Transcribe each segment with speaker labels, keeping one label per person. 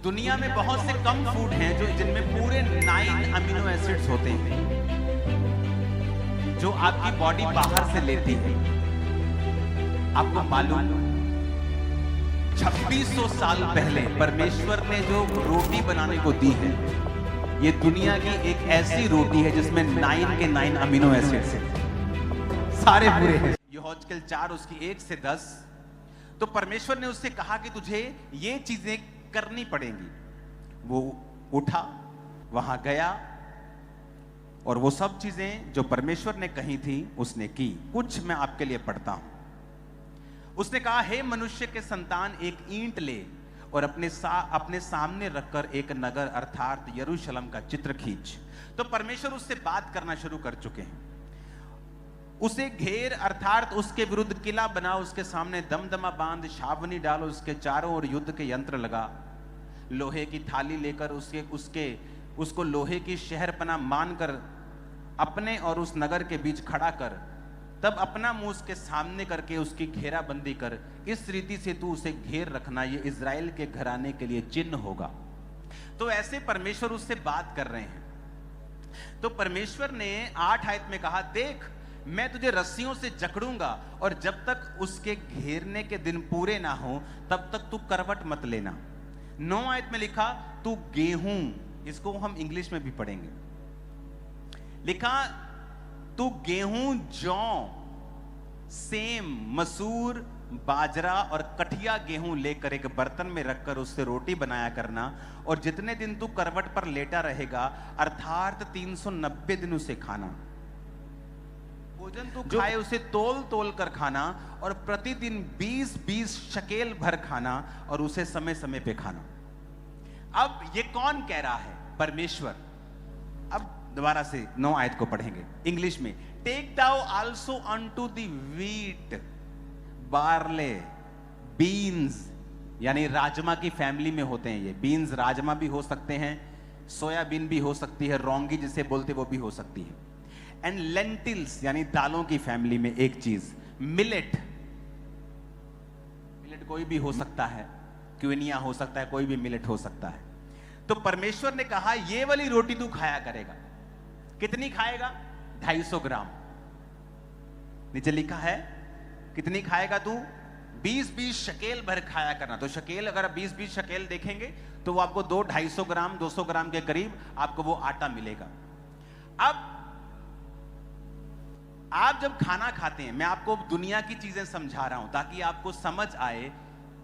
Speaker 1: दुनिया में बहुत से कम फूड हैं जो जिनमें पूरे 9 अमीनो एसिड्स होते हैं जो आपकी बॉडी बाहर से लेती है। आपको मालूम 2600 साल पहले परमेश्वर ने जो रोटी बनाने को दी है, ये दुनिया की एक ऐसी रोटी है जिसमें 9 के 9 अमीनो एसिड्स हैं, सारे पूरे हैं। यहोजकेल 4 उसकी 1 से 10। तो परमेश्वर ने उससे कहा कि तुझे ये चीजें करनी पड़ेंगी। वो उठा, वहां गया और वो सब चीजें जो परमेश्वर ने कही थी उसने की। कुछ मैं आपके लिए पढ़ता हूं। उसने कहा, हे मनुष्य के संतान, एक ईंट ले और अपने सामने रखकर एक नगर अर्थात यरूशलेम का चित्र खींच। तो परमेश्वर उससे बात करना शुरू कर चुके हैं। उसे घेर अर्थात उसके विरुद्ध किला बनाओ, उसके सामने दमदमा बांध, छावनी डालो, उसके चारों ओर युद्ध के यंत्र लगा, लोहे की थाली लेकर उसको लोहे की शहरपनाह मानकर अपने और उस नगर के बीच खड़ा कर, तब अपना मुंह उसके सामने करके उसकी घेराबंदी कर। इस रीति से तू उसे घेर रखना, ये इज़राइल के घराने के लिए चिन्ह होगा। तो ऐसे परमेश्वर उससे बात कर रहे हैं। तो परमेश्वर ने 8 आयत में कहा, देख मैं तुझे रस्सियों से जकड़ूंगा और जब तक उसके घेरने के दिन पूरे ना हो तब तक तू करवट मत लेना। 9 आयत में लिखा, तू गेहूं, इसको हम इंग्लिश में भी पढ़ेंगे, लिखा तू गेहूं, जौ, सेम, मसूर, बाजरा और कठिया गेहूं लेकर एक बर्तन में रखकर उससे रोटी बनाया करना, और जितने दिन तू करवट पर लेटा रहेगा अर्थात 390 दिन उसे खाना। भोजन तू खाए उसे तोल तोल कर खाना और प्रतिदिन 20-20 शकेल भर खाना और उसे समय समय पे खाना। अब ये कौन कह रहा है? परमेश्वर। अब दोबारा से 9 आयत को पढ़ेंगे इंग्लिश में। Take thou also unto the wheat, barley, beans, यानी राजमा की फैमिली में होते हैं ये। बीन्स राजमा भी हो सकते हैं, सोयाबीन भी हो सकती है, रोंगी जिसे बोलते वो भी हो सकती है। एंड लेंटिल्स यानी दालों की फैमिली में एक चीज, मिलेट, मिलेट कोई भी हो सकता है, क्विनिया हो सकता है, कोई भी मिलेट हो सकता है। तो परमेश्वर ने कहा ये वाली रोटी तू खाया करेगा। कितनी खाएगा? 250 ग्राम। नीचे लिखा है कितनी खाएगा तू? 20-20 शकेल भर खाया करना। तो शकेल अगर 20-20 शकेल देखेंगे तो वो आपको 250 ग्राम 200 ग्राम के करीब आपको वो आटा मिलेगा। अब आप जब खाना खाते हैं, मैं आपको दुनिया की चीजें समझा रहा हूं ताकि आपको समझ आए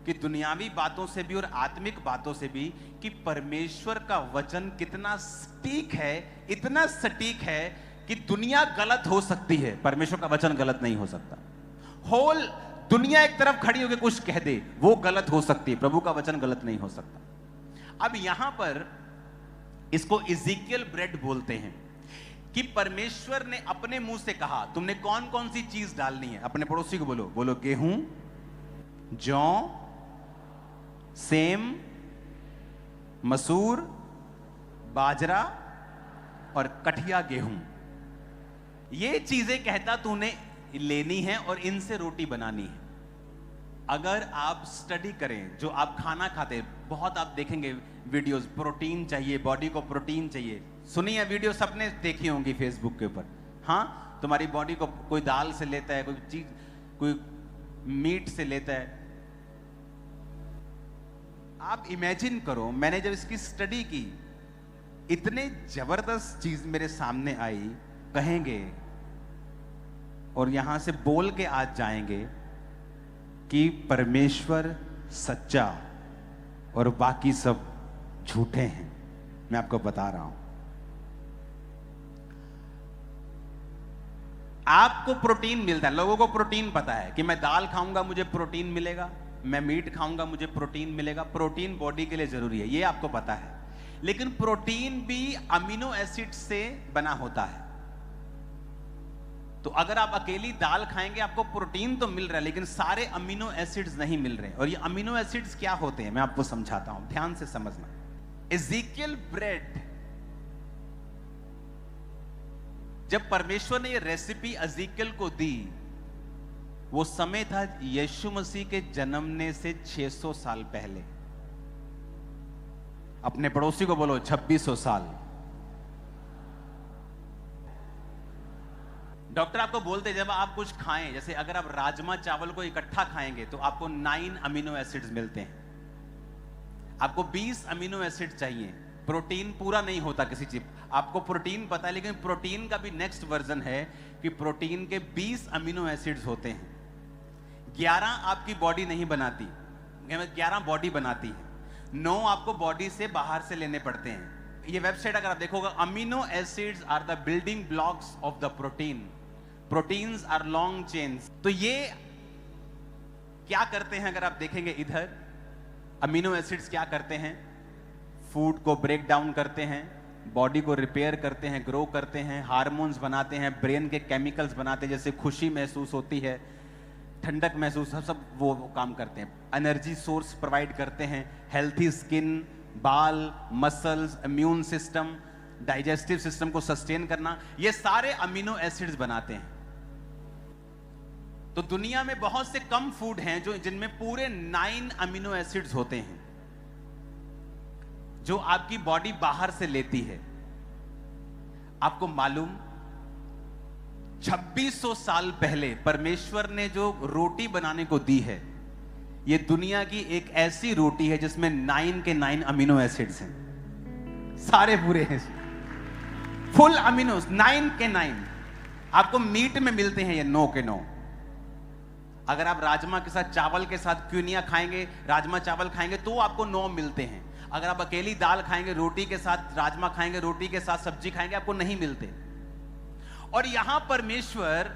Speaker 1: कि दुनियावी बातों से भी और आत्मिक बातों से भी कि परमेश्वर का वचन कितना सटीक है, इतना सटीक है कि दुनिया गलत हो सकती है, परमेश्वर का वचन गलत नहीं हो सकता। होल दुनिया एक तरफ खड़ी होकर कुछ कह दे, वो गलत हो सकती है, प्रभु का वचन गलत नहीं हो सकता। अब यहां पर इसको इज़ीकियल ब्रेड बोलते हैं कि परमेश्वर ने अपने मुंह से कहा तुमने कौन कौन सी चीज डालनी है। अपने पड़ोसी को बोलो, बोलो गेहूं, जौ, सेम, मसूर, बाजरा और कठिया गेहूं। ये चीजें कहता तूने लेनी है और इनसे रोटी बनानी है। अगर आप स्टडी करें, जो आप खाना खाते हैं, बहुत आप देखेंगे वीडियोस, प्रोटीन चाहिए, बॉडी को प्रोटीन चाहिए। सुनी है वीडियो, सबने देखी होंगी फेसबुक के ऊपर। हाँ, तुम्हारी बॉडी को कोई दाल से लेता है, कोई चीज, कोई मीट से लेता है। आप इमेजिन करो, मैंने जब इसकी स्टडी की, इतने जबरदस्त चीज मेरे सामने आई, कहेंगे और यहां से बोल के आज जाएंगे कि परमेश्वर सच्चा और बाकी सब झूठे हैं। मैं आपको बता रहा हूं। आपको प्रोटीन मिलता है, लोगों को प्रोटीन पता है कि मैं दाल खाऊंगा मुझे प्रोटीन मिलेगा, मैं मीट खाऊंगा मुझे प्रोटीन मिलेगा। प्रोटीन बॉडी के लिए जरूरी है, ये आपको पता है। लेकिन प्रोटीन भी अमीनो एसिड से बना होता है। तो अगर आप अकेली दाल खाएंगे आपको प्रोटीन तो मिल रहा है, लेकिन सारे अमीनो एसिड्स नहीं मिल रहे। और ये अमीनो एसिड्स क्या होते हैं मैं आपको समझाता हूं, ध्यान से समझना। इज़ीकियल ब्रेड, जब परमेश्वर ने ये रेसिपी इज़ीकियल को दी, वो समय था यीशु मसीह के जन्मने से 600 साल पहले। अपने पड़ोसी को बोलो 2600 साल। डॉक्टर आपको बोलते जब आप कुछ खाएं, जैसे अगर आप राजमा चावल को इकट्ठा खाएंगे तो आपको 9 अमीनो एसिड्स मिलते हैं। आपको 20 अमीनो एसिड चाहिए। प्रोटीन पूरा नहीं होता किसी चीज, आपको प्रोटीन पता है, लेकिन प्रोटीन का भी नेक्स्ट वर्जन है कि प्रोटीन के 20 अमीनो एसिड्स होते हैं। 11 आपकी बॉडी नहीं बनाती, 11 बॉडी बनाती है, 9 आपको बॉडी से बाहर से लेने पड़ते हैं। ये वेबसाइट अगर आप देखोगे, amino acids are the building blocks of the protein, proteins are long chains. तो ये क्या करते हैं अगर आप देखेंगे इधर, अमीनो एसिड्स क्या करते हैं, फूड को ब्रेक डाउन करते हैं, बॉडी को रिपेयर करते हैं, ग्रो करते हैं, हार्मोन्स बनाते हैं, ब्रेन के केमिकल्स बनाते हैं, जैसे खुशी महसूस होती है, ठंडक महसूस, सब वो काम करते हैं। एनर्जी सोर्स प्रोवाइड करते हैं, हेल्थी स्किन, बाल, muscles, immune system, digestive system को सस्टेन करना, ये सारे अमीनो एसिड्स बनाते हैं। तो दुनिया में बहुत से कम फूड हैं जो जिनमें पूरे 9 अमीनो एसिड्स होते हैं जो आपकी बॉडी बाहर से लेती है। आपको मालूम 2600 साल पहले परमेश्वर ने जो रोटी बनाने को दी है, ये दुनिया की एक ऐसी रोटी है जिसमें 9 के 9 अमीनो एसिड्स हैं, सारे पूरे हैं, फुल अमीनोस, 9 के 9। आपको मीट में मिलते हैं ये 9 के 9। अगर आप राजमा के साथ, चावल के साथ क्यूनिया खाएंगे, राजमा चावल खाएंगे तो आपको 9 मिलते हैं। अगर आप अकेली दाल खाएंगे, रोटी के साथ राजमा खाएंगे, रोटी के साथ सब्जी खाएंगे, आपको नहीं मिलते। और यहां परमेश्वर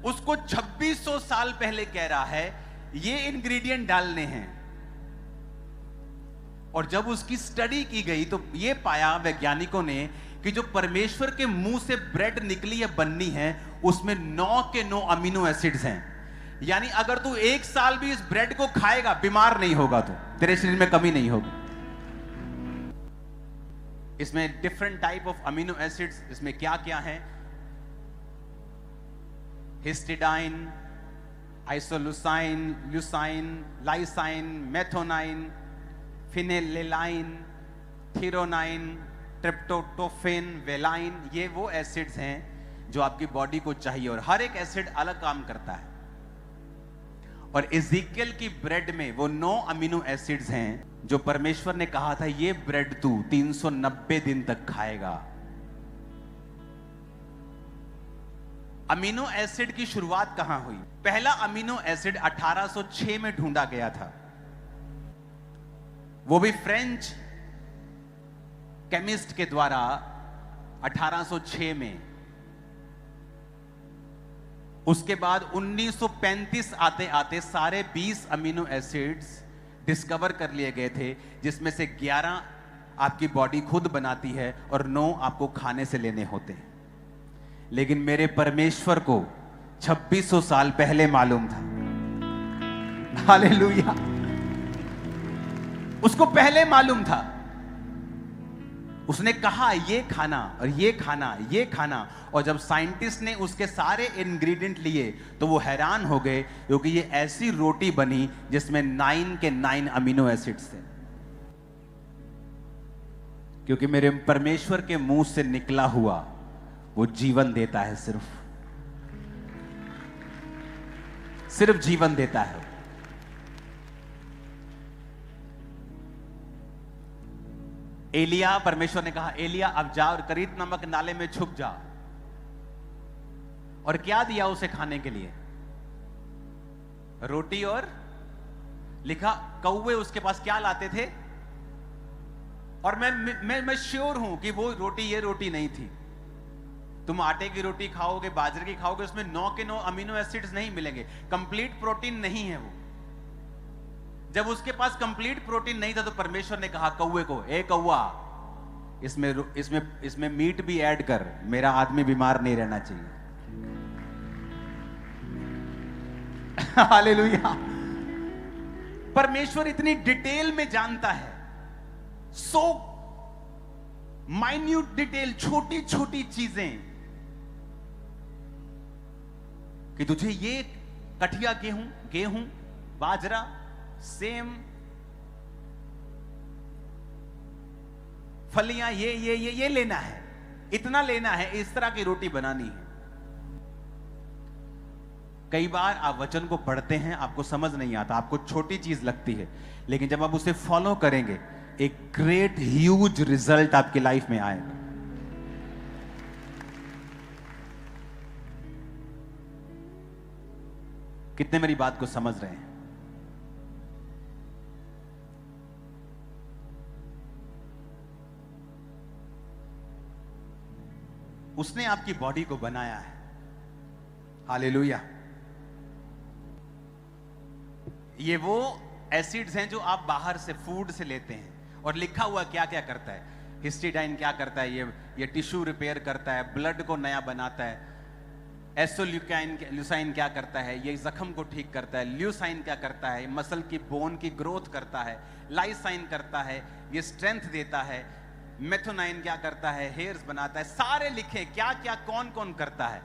Speaker 1: उसको 2600 साल पहले कह रहा है ये इंग्रेडिएंट डालने हैं। और जब उसकी स्टडी की गई तो ये पाया वैज्ञानिकों ने कि जो परमेश्वर के मुंह से ब्रेड निकली है, बननी है, उसमें 9 के 9 अमीनो एसिड्स हैं। यानी अगर तू 1 साल भी इस ब्रेड को खाएगा, बीमार नहीं होगा, तो तेरे शरीर में कमी नहीं होगी। इसमें different type of amino acids, इसमें क्या क्या है, histidine, आइसोलुसाइन, Eleusine, lysine, मेथोनाइन, फिनेलेलाइन, थीरोनाइन, tryptophan, valine, ये वो एसिड्स हैं जो आपकी बॉडी को चाहिए और हर एक एसिड अलग काम करता है। और इज़ेकियल की ब्रेड में वो 9 अमीनो एसिड्स हैं जो परमेश्वर ने कहा था ये ब्रेड तू 390 दिन तक खाएगा। अमीनो एसिड की शुरुआत कहां हुई? पहला अमीनो एसिड 1806 में ढूंढा गया था, वो भी फ्रेंच केमिस्ट के द्वारा 1806 में। उसके बाद 1935 आते आते सारे 20 अमीनो एसिड्स डिस्कवर कर लिए गए थे, जिसमें से 11 आपकी बॉडी खुद बनाती है और 9 आपको खाने से लेने होते हैं। लेकिन मेरे परमेश्वर को 2600 साल पहले मालूम था, हालेलुया, उसको पहले मालूम था। उसने कहा ये खाना और ये खाना, ये खाना। और जब साइंटिस्ट ने उसके सारे इंग्रेडिएंट लिए तो वो हैरान हो गए, क्योंकि ये ऐसी रोटी बनी जिसमें 9 के 9 अमीनो एसिड्स थे। क्योंकि मेरे परमेश्वर के मुंह से निकला हुआ वो जीवन देता है, सिर्फ जीवन देता है। एलिया, परमेश्वर ने कहा एलिया अब जा और करीत नामक नाले में छुप जा। और क्या दिया उसे खाने के लिए? रोटी, और लिखा कौवे उसके पास क्या लाते थे। और मैं श्योर हूं कि वो रोटी ये रोटी नहीं थी। तुम आटे की रोटी खाओगे, बाजरे की खाओगे, उसमें 9 के 9 अमीनो एसिड्स नहीं मिलेंगे, कंप्लीट प्रोटीन नहीं है वो। जब उसके पास कंप्लीट प्रोटीन नहीं था तो परमेश्वर ने कहा कौवे को, ए कौवा, इसमें मीट भी ऐड कर, मेरा आदमी बीमार नहीं रहना चाहिए। हालेलुया। परमेश्वर इतनी डिटेल में जानता है, सो माइन्यूट डिटेल, छोटी छोटी चीजें, कि तुझे ये कठिया गेहूं, बाजरा, सेम, फलियां ये लेना है, इतना लेना है, इस तरह की रोटी बनानी है। कई बार आप वचन को पढ़ते हैं, आपको समझ नहीं आता, आपको छोटी चीज लगती है, लेकिन जब आप उसे फॉलो करेंगे एक ग्रेट ह्यूज रिजल्ट आपकी लाइफ में आएगा। कितने मेरी बात को समझ रहे हैं? उसने आपकी बॉडी को बनाया है। हालेलुया। ये वो एसिड्स हैं जो आप बाहर से फूड से लेते हैं, और लिखा हुआ क्या क्या करता है। हिस्टीडाइन क्या करता है, ये टिश्यू रिपेयर करता है, ब्लड को नया बनाता है। ल्यूसाइन क्या करता है, ये जख्म को ठीक करता है। ल्यूसाइन क्या करता है, मसल की बोन की ग्रोथ करता है। लाइसाइन करता है, ये स्ट्रेंथ देता है। मेथोनाइन क्या करता है, हेयर्स बनाता है। सारे लिखे क्या क्या कौन कौन करता है।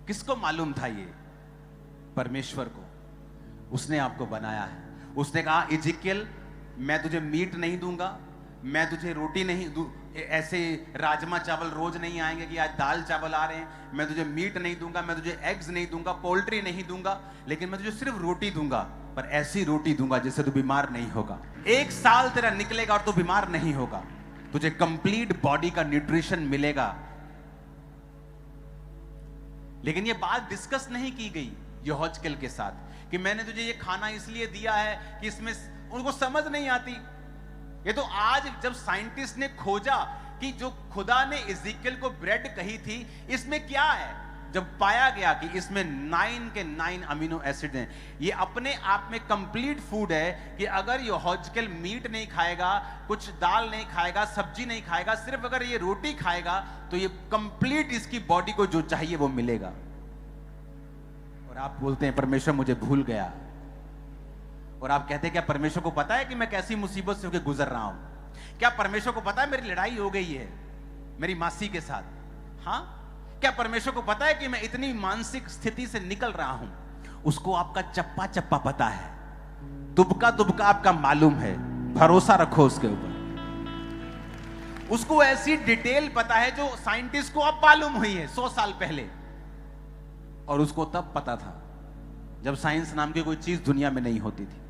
Speaker 1: किसको मालूम था ये? परमेश्वर को। उसने आपको बनाया है। उसने कहा इजिकियल, मैं तुझे मीट नहीं दूंगा, मैं तुझे रोटी नहीं दूं, ऐसे राजमा चावल रोज नहीं आएंगे कि आज दाल चावल आ रहे हैं। मैं तुझे मीट नहीं दूंगा, मैं तुझे एग्स नहीं दूंगा, पोल्ट्री नहीं दूंगा, लेकिन मैं तुझे सिर्फ रोटी दूंगा, पर ऐसी रोटी दूंगा जिससे तू बीमार नहीं होगा। 1 साल तेरा निकलेगा और तू बीमार नहीं होगा। तुझे कंप्लीट बॉडी का न्यूट्रिशन मिलेगा। लेकिन ये बात डिस्कस नहीं की गई यहोजकेल के साथ कि मैंने तुझे ये खाना इसलिए दिया है कि इसमें, उनको समझ नहीं आती। ये तो आज जब साइंटिस्ट ने खोजा कि जो खुदा ने इज़िकियल को ब्रेड कही थी, इसमें क्या है, जब पाया गया कि इसमें 9 के 9 अमीनो एसिड हैं, ये अपने आप में कंप्लीट फूड है कि अगर यहोजकेल मीट नहीं खाएगा, कुछ दाल नहीं खाएगा, सब्जी नहीं खाएगा, सिर्फ अगर ये रोटी खाएगा, तो ये कंप्लीट इसकी बॉडी को जो चाहिए वो मिलेगा। और आप बोलते हैं परमेश्वर मुझे भूल गया। और आप कहते हैं क्या परमेश्वर को पता है कि मैं कैसी मुसीबत से होकर गुजर रहा हूं? क्या परमेश्वर को पता है मेरी लड़ाई हो गई है मेरी मासी के साथ? हाँ, क्या परमेश्वर को पता है कि मैं इतनी मानसिक स्थिति से निकल रहा हूं? उसको आपका चप्पा चप्पा पता है, तुबका तुबका आपका मालूम है। भरोसा रखो उसके ऊपर। उसको ऐसी डिटेल पता है जो साइंटिस्ट को अब मालूम हुई है 100 साल पहले, और उसको तब पता था जब साइंस नाम की कोई चीज दुनिया में नहीं होती थी।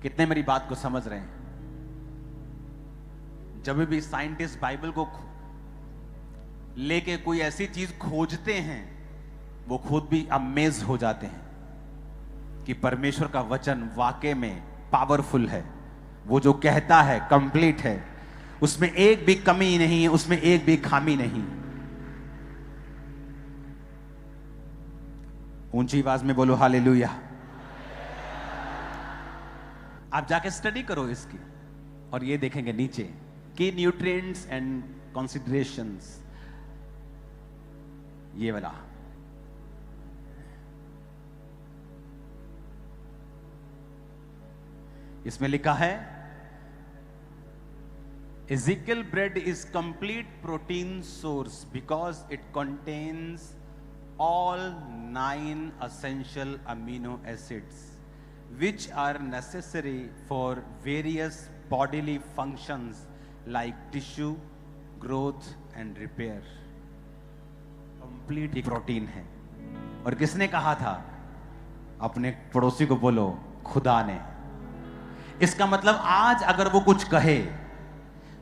Speaker 1: कितने मेरी बात को समझ रहे हैं? जब भी साइंटिस्ट बाइबल को लेके कोई ऐसी चीज खोजते हैं, वो खुद भी अमेज हो जाते हैं कि परमेश्वर का वचन वाकई में पावरफुल है। वो जो कहता है कंप्लीट है, उसमें एक भी कमी नहीं है, उसमें एक भी खामी नहीं। ऊंची आवाज में बोलो हालेलुया। आप जाके स्टडी करो इसकी, और ये देखेंगे नीचे की न्यूट्रिएंट्स एंड कंसीडरेशंस, ये वाला। इसमें लिखा है Ezekiel bread is complete protein source because it contains all 9 essential amino acids which are necessary for various bodily functions like tissue growth and repair। Complete protein है। और किसने कहा था? अपने पड़ोसी को बोलो, खुदा ने। इसका मतलब आज अगर वो कुछ कहे,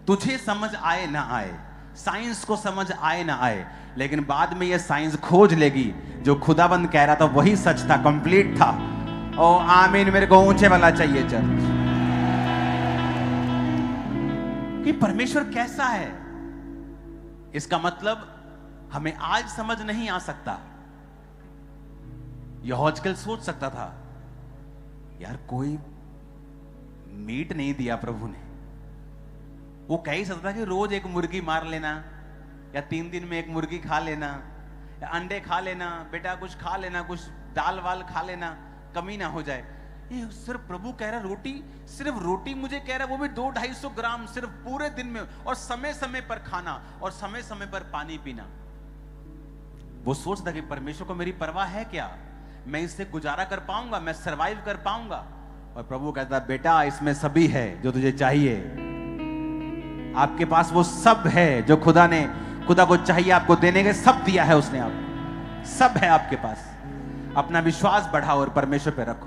Speaker 1: तुझे समझ आए ना आए, साइंस को समझ आए ना आए, लेकिन बाद में ये साइंस खोज लेगी जो खुदाबंद कह रहा था वही सच था, कंप्लीट था। ओ आमीन। मेरे को ऊंचे वाला चाहिए चर्च। कि परमेश्वर कैसा है, इसका मतलब हमें आज समझ नहीं आ सकता। यहोजकेल सोच सकता था, यार कोई मीट नहीं दिया प्रभु ने। वो कह ही सकता था कि रोज एक मुर्गी मार लेना, या 3 दिन में एक मुर्गी खा लेना, या अंडे खा लेना, बेटा कुछ खा लेना, कुछ दाल वाल खा लेना, कमी ना हो जाए। ये सिर्फ प्रभु कह रहा रोटी, सिर्फ रोटी मुझे कह रहा, वो भी 200-250 ग्राम सिर्फ पूरे दिन में, और समय समय पर खाना और समय समय पर पानी पीना। वो सोचता कि परमेश्वर को मेरी परवाह है क्या? मैं इससे गुजारा कर पाऊंगा, मैं सरवाइव कर पाऊंगा? और प्रभु कहता है बेटा इसमें सभी है जो तुझे चाहिए। आपके पास वो सब है जो खुदा को चाहिए आपको देने के, सब दिया है उसने, आप सब है आपके पास। अपना विश्वास बढ़ाओ और परमेश्वर पे रखो।